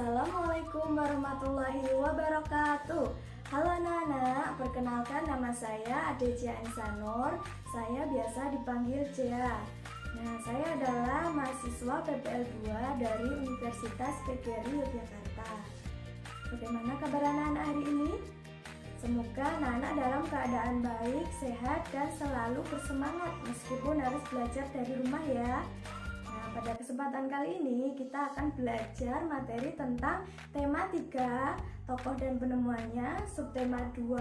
Assalamualaikum warahmatullahi wabarakatuh. Halo anak-anak, perkenalkan nama saya Adecia Insanur. Saya biasa dipanggil Cia. Saya adalah mahasiswa PPL 2 dari Universitas PGRI Yogyakarta. Bagaimana kabar anak-anak hari ini? Semoga anak-anak dalam keadaan baik, sehat, dan selalu bersemangat meskipun harus belajar dari rumah ya. Pada kesempatan kali ini kita akan belajar materi tentang tema 3, tokoh dan penemuannya, subtema 2,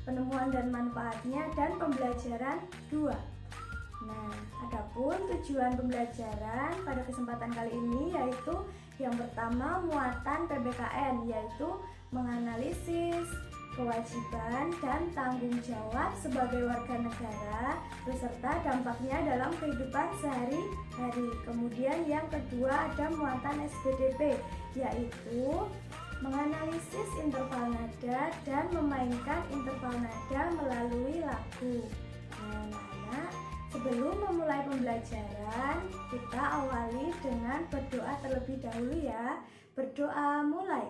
penemuan dan manfaatnya, dan pembelajaran 2. Adapun tujuan pembelajaran pada kesempatan kali ini yaitu yang pertama muatan PBKN, yaitu menganalisis kewajiban dan tanggung jawab sebagai warga negara beserta dampaknya dalam kehidupan sehari-hari. Kemudian yang kedua ada muatan SBDP, yaitu menganalisis interval nada dan memainkan interval nada melalui lagu. Anak-anak, sebelum memulai pembelajaran, kita awali dengan berdoa terlebih dahulu ya. Berdoa mulai.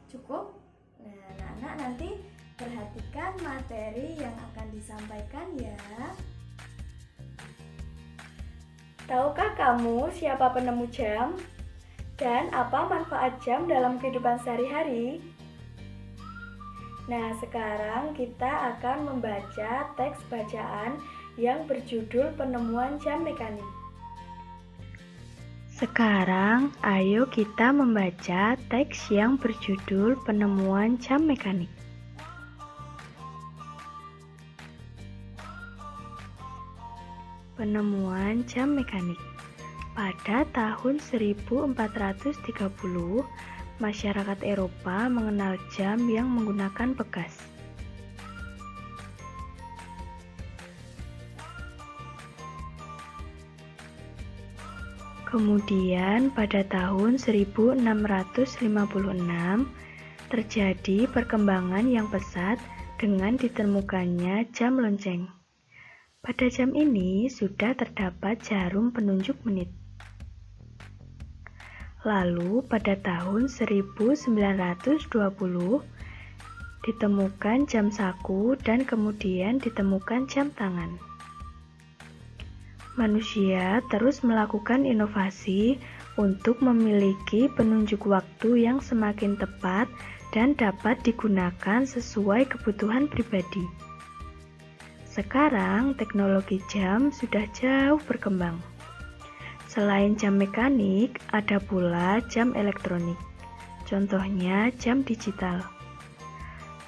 Cukup? Anak-anak nanti perhatikan materi yang akan disampaikan ya. Tahukah kamu siapa penemu jam? Dan apa manfaat jam dalam kehidupan sehari-hari? Sekarang kita akan membaca teks bacaan yang berjudul Penemuan Jam Mekanik. Sekarang, ayo kita membaca teks yang berjudul Penemuan Jam Mekanik. Penemuan jam mekanik. Pada tahun 1430, masyarakat Eropa mengenal jam yang menggunakan pegas. Kemudian pada tahun 1656 terjadi perkembangan yang pesat dengan ditemukannya jam lonceng. Pada jam ini sudah terdapat jarum penunjuk menit. Lalu pada tahun 1920 ditemukan jam saku dan kemudian ditemukan jam tangan. Manusia terus melakukan inovasi untuk memiliki penunjuk waktu yang semakin tepat dan dapat digunakan sesuai kebutuhan pribadi. Sekarang teknologi jam sudah jauh berkembang. Selain jam mekanik, ada pula jam elektronik. Contohnya jam digital.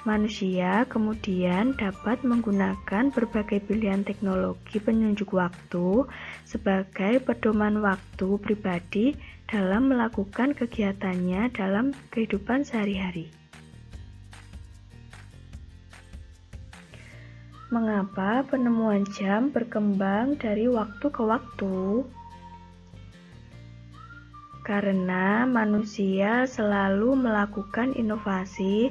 Manusia kemudian dapat menggunakan berbagai pilihan teknologi penunjuk waktu sebagai pedoman waktu pribadi dalam melakukan kegiatannya dalam kehidupan sehari-hari. Mengapa penemuan jam berkembang dari waktu ke waktu? Karena manusia selalu melakukan inovasi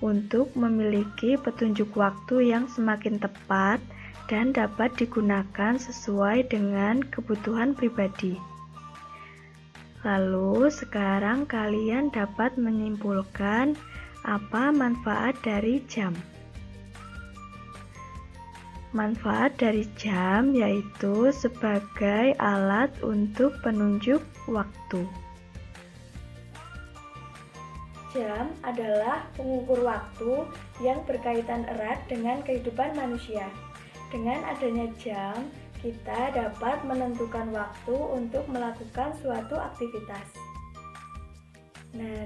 untuk memiliki petunjuk waktu yang semakin tepat dan dapat digunakan sesuai dengan kebutuhan pribadi. Lalu sekarang kalian dapat menyimpulkan apa manfaat dari jam. Manfaat dari jam yaitu sebagai alat untuk penunjuk waktu. Jam adalah pengukur waktu yang berkaitan erat dengan kehidupan manusia. Dengan adanya jam, kita dapat menentukan waktu untuk melakukan suatu aktivitas.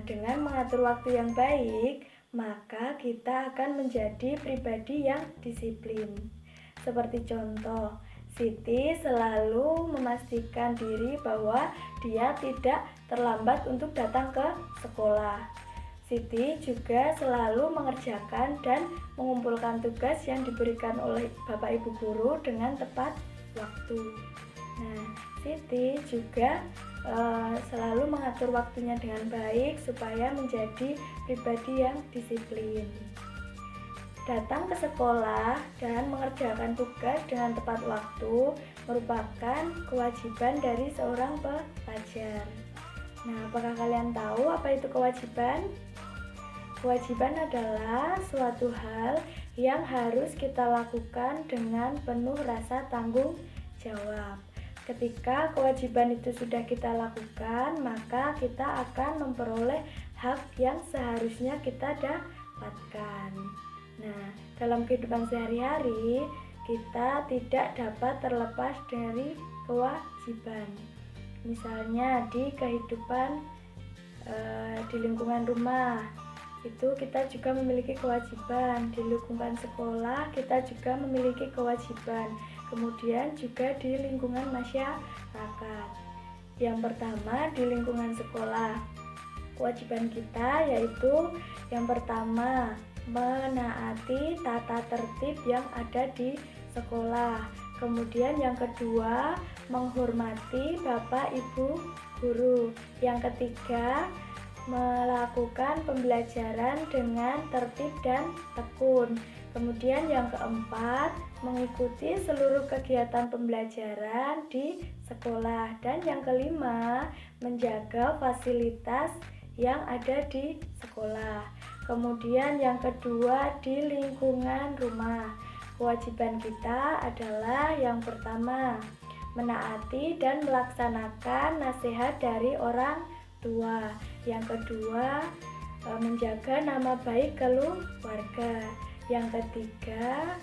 Dengan mengatur waktu yang baik, maka kita akan menjadi pribadi yang disiplin. Seperti contoh, Siti selalu memastikan diri bahwa dia tidak terlambat untuk datang ke sekolah. Siti juga selalu mengerjakan dan mengumpulkan tugas yang diberikan oleh Bapak Ibu Guru dengan tepat waktu. Siti juga selalu mengatur waktunya dengan baik supaya menjadi pribadi yang disiplin. Datang ke sekolah dan mengerjakan tugas dengan tepat waktu merupakan kewajiban dari seorang pelajar. Nah, apakah kalian tahu apa itu kewajiban? Kewajiban adalah suatu hal yang harus kita lakukan dengan penuh rasa tanggung jawab. Ketika kewajiban itu sudah kita lakukan, maka kita akan memperoleh hak yang seharusnya kita dapatkan. Nah, dalam kehidupan sehari-hari, kita tidak dapat terlepas dari kewajiban. Misalnya di kehidupan di lingkungan rumah, itu kita juga memiliki kewajiban. Di lingkungan sekolah kita juga memiliki kewajiban. Kemudian juga di lingkungan masyarakat. Yang pertama, di lingkungan sekolah, kewajiban kita yaitu yang pertama, menaati tata tertib yang ada di sekolah. Kemudian yang kedua, menghormati Bapak Ibu guru. Yang ketiga, melakukan pembelajaran dengan tertib dan tekun. Kemudian yang keempat, mengikuti seluruh kegiatan pembelajaran di sekolah. Dan yang kelima, menjaga fasilitas yang ada di sekolah. Kemudian yang kedua, di lingkungan rumah. Kewajiban kita adalah yang pertama, menaati dan melaksanakan nasihat dari orang tua. Yang kedua, menjaga nama baik keluarga. Yang ketiga,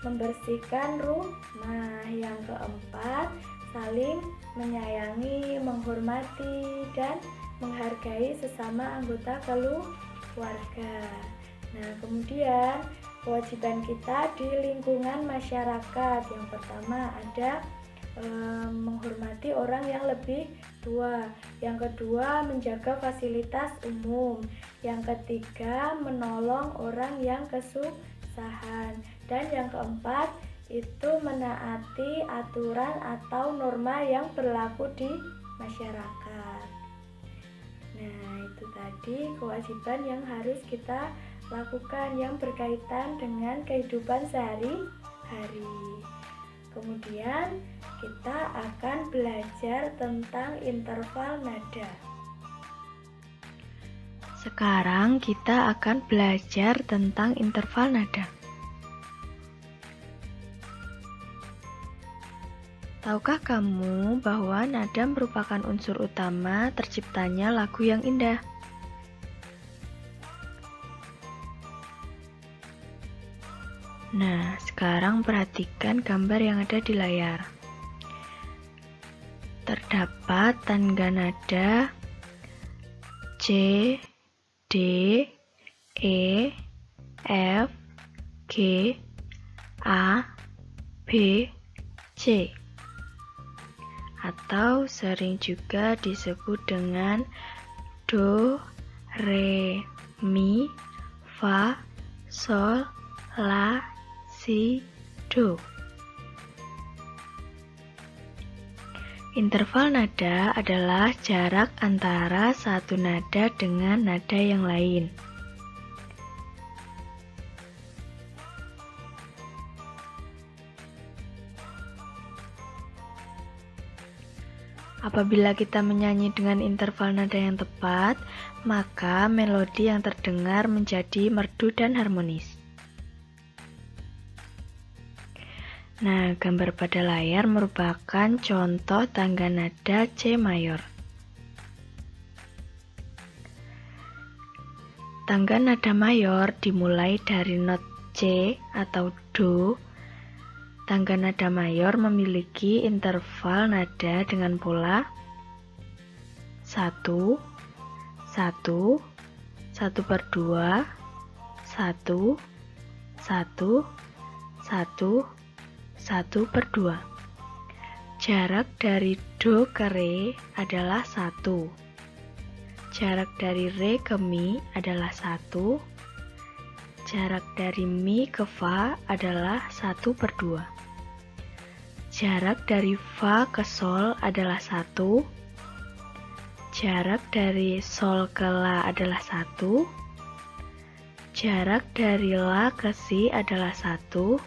membersihkan rumah. Yang keempat, saling menyayangi, menghormati, dan menghargai sesama anggota keluarga. Nah, kemudian kewajiban kita di lingkungan masyarakat. Yang pertama ada menghormati orang yang lebih tua. Yang kedua, menjaga fasilitas umum. Yang ketiga, menolong orang yang kesusahan. Dan yang keempat, itu menaati aturan atau norma yang berlaku di masyarakat. Nah, itu tadi kewajiban yang harus kita lakukan yang berkaitan dengan kehidupan sehari-hari. Kemudian kita akan belajar tentang interval nada. Sekarang kita akan belajar tentang interval nada. Tahukah kamu bahwa nada merupakan unsur utama terciptanya lagu yang indah? Nah, sekarang perhatikan gambar yang ada di layar. Terdapat tangga nada C, D, E, F, G, A, B, C, atau sering juga disebut dengan Do, Re, Mi, Fa, Sol, La, Si, Do. Interval nada adalah jarak antara satu nada dengan nada yang lain. Apabila kita menyanyi dengan interval nada yang tepat, maka melodi yang terdengar menjadi merdu dan harmonis. Nah, gambar pada layar merupakan contoh tangga nada C mayor. Tangga nada mayor dimulai dari not C atau Do. Tangga nada mayor memiliki interval nada dengan pola 1, 1, 1/2, 1, 1, 1, 1/2. Jarak dari Do ke Re adalah 1. Jarak dari Re ke Mi adalah 1. Jarak dari Mi ke Fa adalah 1/2. Jarak dari Fa ke Sol adalah 1. Jarak dari Sol ke La adalah 1. Jarak dari La ke Si adalah 1.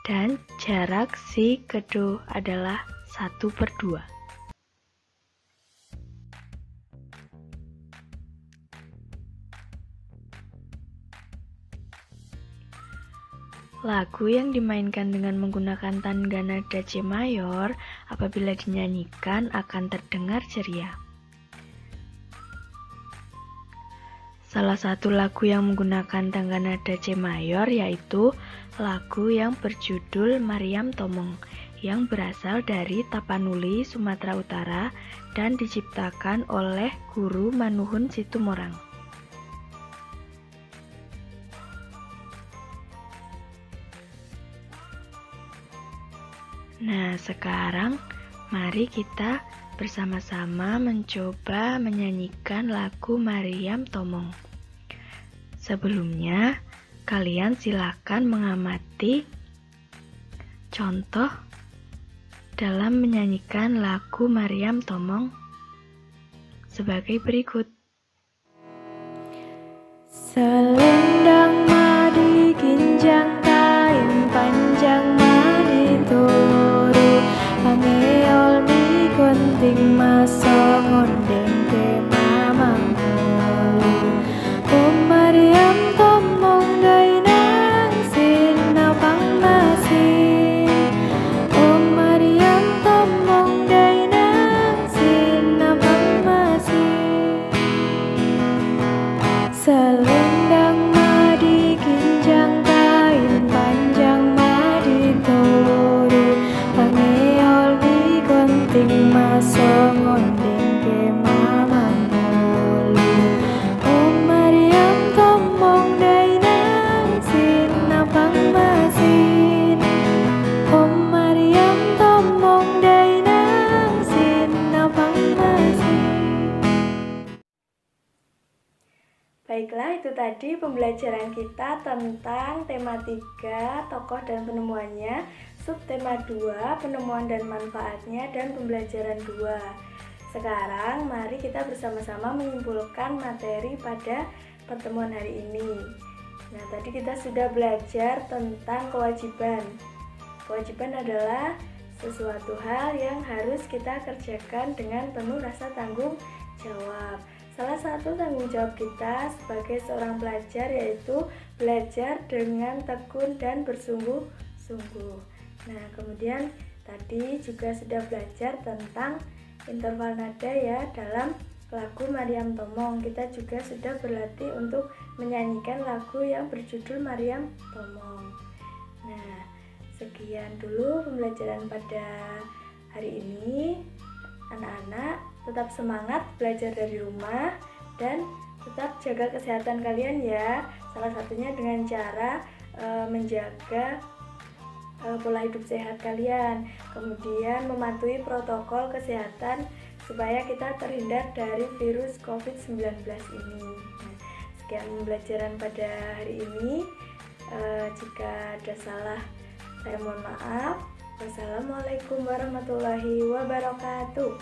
Dan jarak Si ke Do adalah 1/2. Lagu yang dimainkan dengan menggunakan tangga nada C mayor apabila dinyanyikan akan terdengar ceria. Salah satu lagu yang menggunakan tangga nada C mayor yaitu lagu yang berjudul Maryam Tomong yang berasal dari Tapanuli, Sumatera Utara dan diciptakan oleh Guru Manuhun Situmorang. Nah, sekarang mari kita bersama-sama mencoba menyanyikan lagu Maryam Tomong. Sebelumnya, kalian silakan mengamati contoh dalam menyanyikan lagu Maryam Tomong sebagai berikut. Selendang madi kinjang kain panjang madi turu pangeol di gunting maso ngondeng ke mamang mulu Maryam Tomong dai nang sina pang masin Maryam Tomong dai nang sina pang masin Selendang madi kinjang kain panjang madi turu pangeol di gunting maso ngondeng ke mamang mulu Maryam Tomong dai nang sina pang masin Maryam Tomong dai nang sina pang masin. Baiklah, itu tadi pembelajaran kita tentang tema 3, tokoh dan penemuannya, subtema 2, penemuan dan manfaatnya, dan pembelajaran 2. Sekarang mari kita bersama-sama menyimpulkan materi pada pertemuan hari ini. Nah, tadi kita sudah belajar tentang kewajiban. Kewajiban adalah sesuatu hal yang harus kita kerjakan dengan penuh rasa tanggung jawab. Salah satu tanggung jawab kita sebagai seorang pelajar yaitu belajar dengan tekun dan bersungguh-sungguh. Nah, kemudian tadi juga sudah belajar tentang interval nada ya dalam lagu Maryam Tomong. Kita juga sudah berlatih untuk menyanyikan lagu yang berjudul Maryam Tomong. Nah, sekian dulu pembelajaran pada hari ini. Anak-anak tetap semangat belajar dari rumah dan tetap jaga kesehatan kalian ya. Salah satunya dengan cara menjaga pola hidup sehat kalian, kemudian mematuhi protokol kesehatan supaya kita terhindar dari virus COVID-19 ini. Nah, sekian pembelajaran pada hari ini. Jika ada salah, saya mohon maaf. Wassalamualaikum warahmatullahi wabarakatuh.